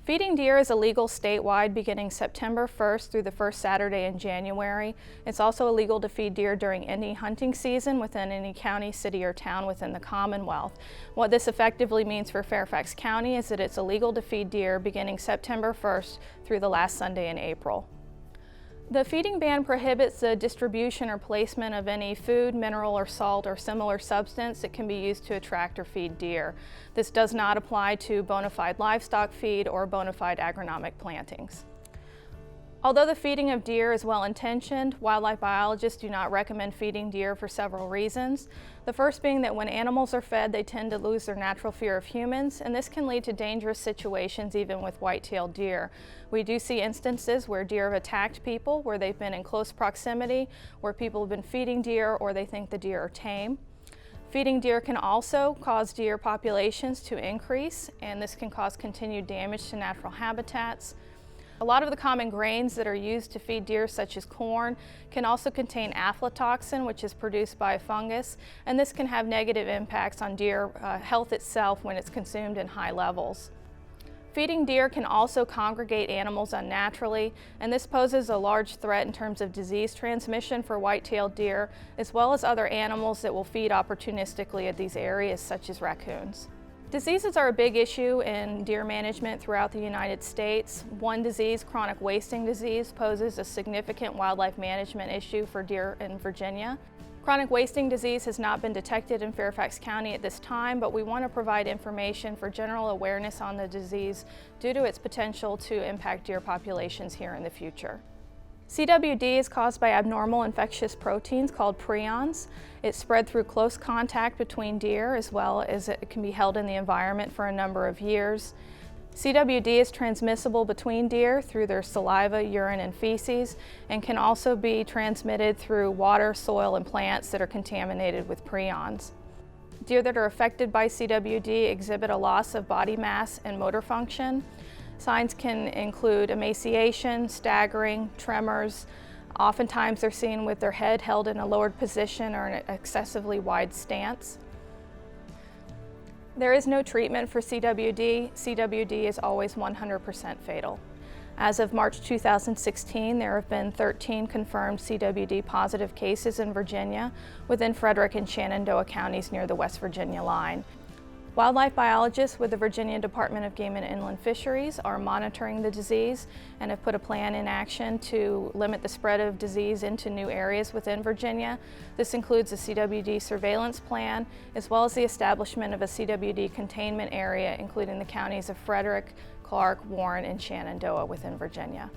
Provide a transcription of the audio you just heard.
Feeding deer is illegal statewide beginning September 1st through the first Saturday in January. It's also illegal to feed deer during any hunting season within any county, city, or town within the Commonwealth. What this effectively means for Fairfax County is that it's illegal to feed deer beginning September 1st through the last Sunday in April. The feeding ban prohibits the distribution or placement of any food, mineral, or salt or similar substance that can be used to attract or feed deer. This does not apply to bona fide livestock feed or bona fide agronomic plantings. Although the feeding of deer is well-intentioned, wildlife biologists do not recommend feeding deer for several reasons. The first being that when animals are fed, they tend to lose their natural fear of humans, and this can lead to dangerous situations even with white-tailed deer. We do see instances where deer have attacked people, where they've been in close proximity, where people have been feeding deer or they think the deer are tame. Feeding deer can also cause deer populations to increase, and this can cause continued damage to natural habitats. A lot of the common grains that are used to feed deer, such as corn, can also contain aflatoxin, which is produced by a fungus, and this can have negative impacts on deer health itself when it's consumed in high levels. Feeding deer can also congregate animals unnaturally, and this poses a large threat in terms of disease transmission for white-tailed deer, as well as other animals that will feed opportunistically at these areas, such as raccoons. Diseases are a big issue in deer management throughout the United States. One disease, chronic wasting disease, poses a significant wildlife management issue for deer in Virginia. Chronic wasting disease has not been detected in Fairfax County at this time, but we want to provide information for general awareness on the disease due to its potential to impact deer populations here in the future. CWD is caused by abnormal infectious proteins called prions. It's spread through close contact between deer, as well as it can be held in the environment for a number of years. CWD is transmissible between deer through their saliva, urine, and feces, and can also be transmitted through water, soil, and plants that are contaminated with prions. Deer that are affected by CWD exhibit a loss of body mass and motor function. Signs can include emaciation, staggering, tremors. Oftentimes they're seen with their head held in a lowered position or an excessively wide stance. There is no treatment for CWD. CWD is always 100% fatal. As of March 2016, there have been 13 confirmed CWD positive cases in Virginia within Frederick and Shenandoah counties near the West Virginia line. Wildlife biologists with the Virginia Department of Game and Inland Fisheries are monitoring the disease and have put a plan in action to limit the spread of disease into new areas within Virginia. This includes a CWD surveillance plan, as well as the establishment of a CWD containment area, including the counties of Frederick, Clark, Warren, and Shenandoah within Virginia.